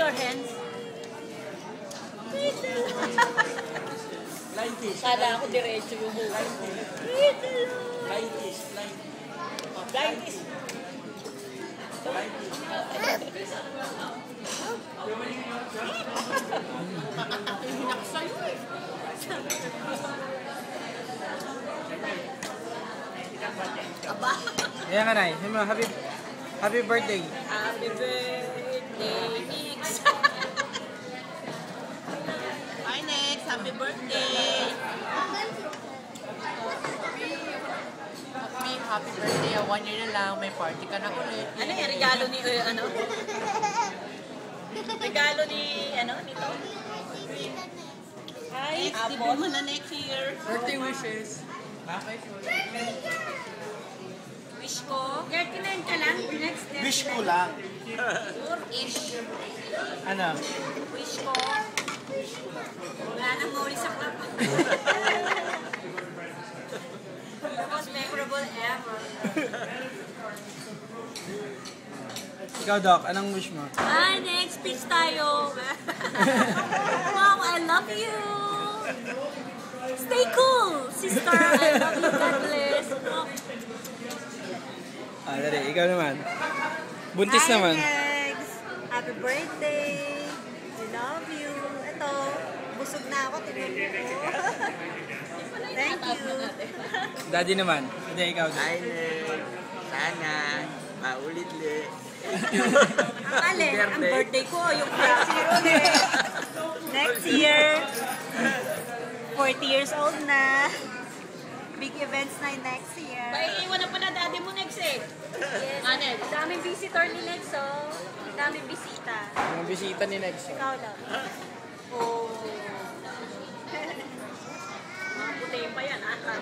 your hands. Blind kiss. Kala ako diretso yung buhay. Blind kiss. Blind. Blind kiss. Blind kiss. Aba. Ayan ka, Nay. Happy birthday. Happy birthday, Nix. Hi, Nix. Happy birthday. Happy birthday. 1 year na lang. May party ka na ulit. Ano yung regalo ni, ano? Regalo ni, ano, nito? Hi, Apple. Mo na next year. Birthday wishes. Wish ko. 39 ka lang. Next Wish ko lang. 4-ish. Ano? Wish ko. Wala nang muli sa club. Most memorable ever. Ikaw, Doc. Anong wish mo? Hi, next speech tayo. Wow, I love you. Stay cool, sister. I love you. God bless. Dali. Ikaw naman. Buntis Hi, naman. Negs! Happy birthday! I love you. Ito, busog na ako. Tingnan mo ko. Thank you. Daddy naman. Hindi, ikaw. Hi, Nick. Sana maulit-lit. Ang alin, ang birthday ko, yung next year ulit. Next year, 40 years old na. Big events na next year. Iiwan na pala daddy mo next eh. Yes. Manel. Ang daming visitor ni Nex, oh. Ang daming bisita. Yung bisita ni Next. Ikaw daw. Oh. Mga puti pa yan, ha? Ikaw,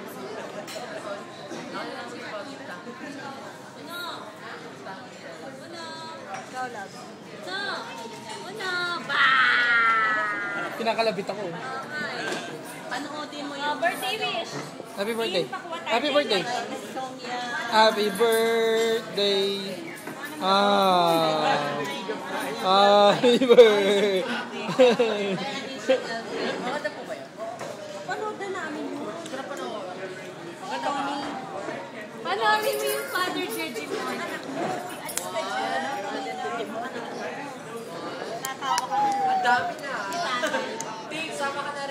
love. Ba! Pinakalabit ako. Panoodin mo yung birthday wish. Happy birthday. Happy birthday. Happy birthday. Happy birthday. Panood na namin yun. Panoorin mo yung Father Judge mo. Natawa ka. Ang dami na. Dave, sama ka na